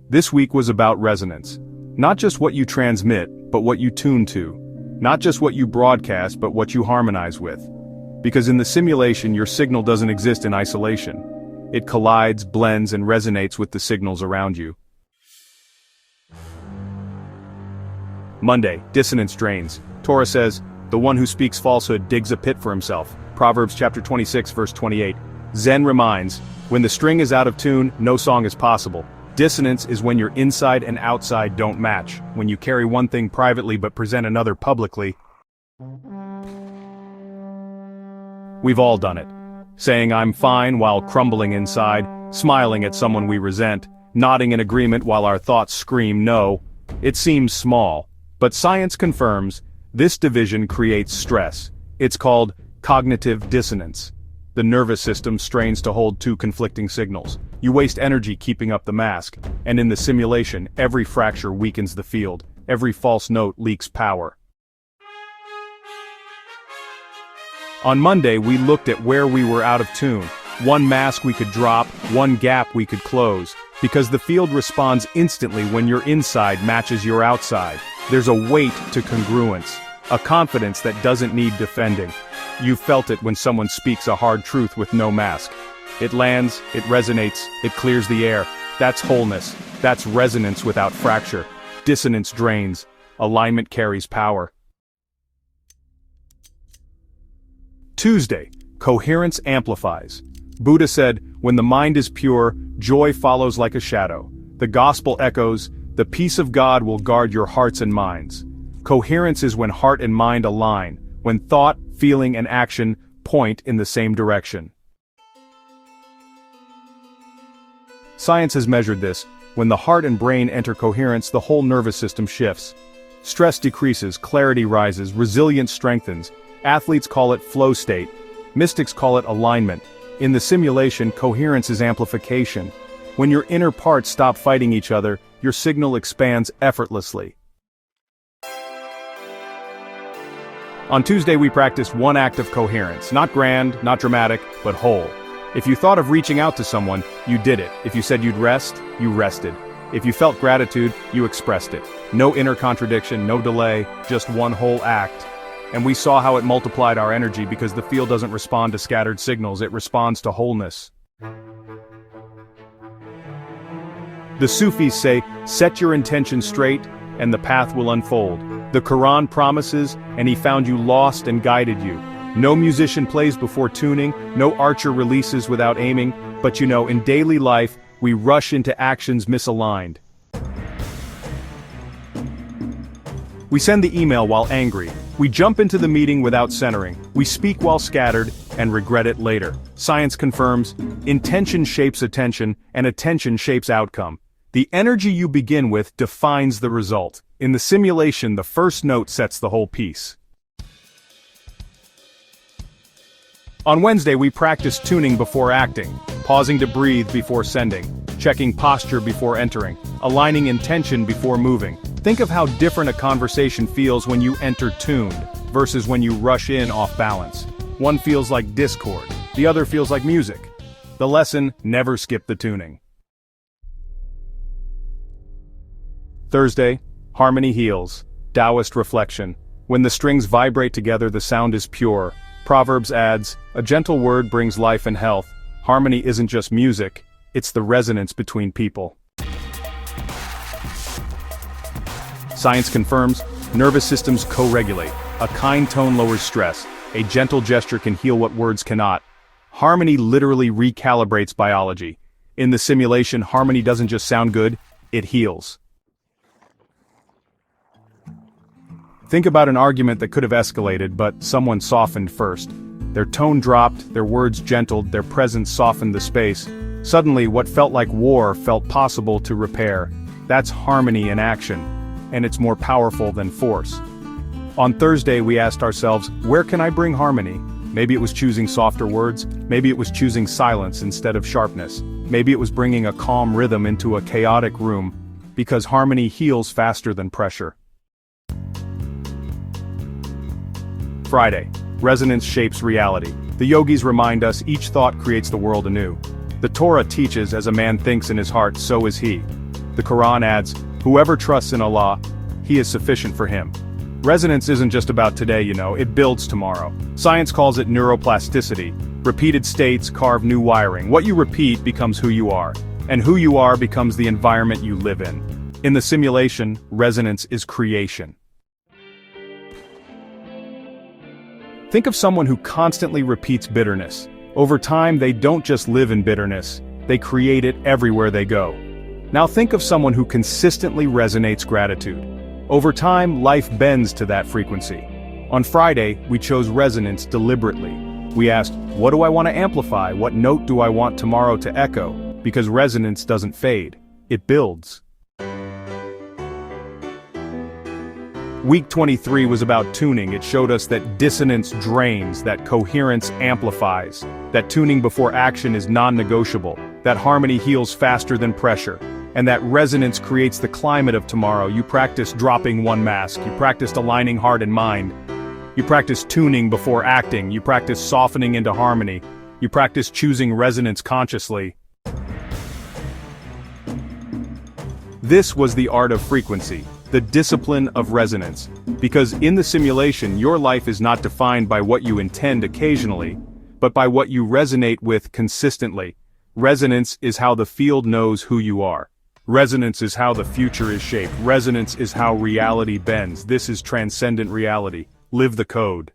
This week was about resonance. Not just what you transmit, but what you tune to. Not just what you broadcast, but what you harmonize with. Because in the simulation, your signal doesn't exist in isolation. It collides, blends, and resonates with the signals around you. Monday, dissonance drains. Torah says, "The one who speaks falsehood digs a pit for himself." Proverbs chapter 26 verse 28. Zen reminds, when the string is out of tune, no song is possible. Dissonance is when your inside and outside don't match, when you carry one thing privately but present another publicly. We've all done it. Saying I'm fine while crumbling inside, smiling at someone we resent, nodding in agreement while our thoughts scream no. It seems small, but science confirms this division creates stress. It's called cognitive dissonance. The nervous system strains to hold two conflicting signals. You waste energy keeping up the mask, and in the simulation, every fracture weakens the field, every false note leaks power. On Monday, we looked at where we were out of tune, one mask we could drop, one gap we could close, because the field responds instantly when your inside matches your outside. There's a weight to congruence, a confidence that doesn't need defending. You've felt it when someone speaks a hard truth with no mask. It lands, it resonates, it clears the air. That's wholeness. That's resonance without fracture. Dissonance drains. Alignment carries power. Tuesday, coherence amplifies. Buddha said, when the mind is pure, joy follows like a shadow. The gospel echoes, the peace of God will guard your hearts and minds. Coherence is when heart and mind align, when thought, feeling, and action point in the same direction. Science has measured this. When the heart and brain enter coherence, the whole nervous system shifts. Stress decreases, clarity rises, resilience strengthens. Athletes call it flow state. Mystics call it alignment. In the simulation, coherence is amplification. When your inner parts stop fighting each other, your signal expands effortlessly. On Tuesday we practiced one act of coherence, not grand, not dramatic, but whole. If you thought of reaching out to someone, you did it. If you said you'd rest, you rested. If you felt gratitude, you expressed it. No inner contradiction, no delay, just one whole act. And we saw how it multiplied our energy because the field doesn't respond to scattered signals, it responds to wholeness. The Sufis say, set your intention straight, and the path will unfold. The Quran promises, and he found you lost and guided you. No musician plays before tuning, no archer releases without aiming, but in daily life, we rush into actions misaligned. We send the email while angry. We jump into the meeting without centering. We speak while scattered, and regret it later. Science confirms, intention shapes attention, and attention shapes outcome. The energy you begin with defines the result. In the simulation, the first note sets the whole piece. On Wednesday, we practiced tuning before acting, pausing to breathe before sending, checking posture before entering, aligning intention before moving. Think of how different a conversation feels when you enter tuned, versus when you rush in off balance. One feels like discord, the other feels like music. The lesson, never skip the tuning. Thursday, harmony heals, Daoist reflection. When the strings vibrate together, the sound is pure. Proverbs adds, a gentle word brings life and health. Harmony isn't just music, it's the resonance between people. Science confirms, nervous systems co-regulate. A kind tone lowers stress. A gentle gesture can heal what words cannot. Harmony literally recalibrates biology. In the simulation, harmony doesn't just sound good, it heals. Think about an argument that could have escalated, but someone softened first. Their tone dropped, their words gentled, their presence softened the space. Suddenly, what felt like war felt possible to repair. That's harmony in action, and it's more powerful than force. On Thursday, we asked ourselves, where can I bring harmony? Maybe it was choosing softer words, maybe it was choosing silence instead of sharpness, maybe it was bringing a calm rhythm into a chaotic room, because harmony heals faster than pressure. Friday, resonance shapes reality. The yogis remind us each thought creates the world anew. The Torah teaches, as a man thinks in his heart, so is he. The Quran adds, "Whoever trusts in Allah, He is sufficient for him." Resonance isn't just about today, it builds tomorrow. Science calls it neuroplasticity. Repeated states carve new wiring. What you repeat becomes who you are. And who you are becomes the environment you live in. In the simulation, resonance is creation. Think of someone who constantly repeats bitterness. Over time, they don't just live in bitterness, they create it everywhere they go. Now think of someone who consistently resonates gratitude. Over time, life bends to that frequency. On Friday, we chose resonance deliberately. We asked, what do I want to amplify? What note do I want tomorrow to echo? Because resonance doesn't fade, it builds. Week 23 was about tuning. It showed us that dissonance drains, that coherence amplifies, that tuning before action is non-negotiable, that harmony heals faster than pressure, and that resonance creates the climate of tomorrow. You practice dropping one mask, you practiced aligning heart and mind, you practice tuning before acting, you practice softening into harmony, you practice choosing resonance consciously. This was the art of frequency. The discipline of resonance. Because in the simulation, your life is not defined by what you intend occasionally, but by what you resonate with consistently. Resonance is how the field knows who you are. Resonance is how the future is shaped. Resonance is how reality bends. This is transcendent reality. Live the code.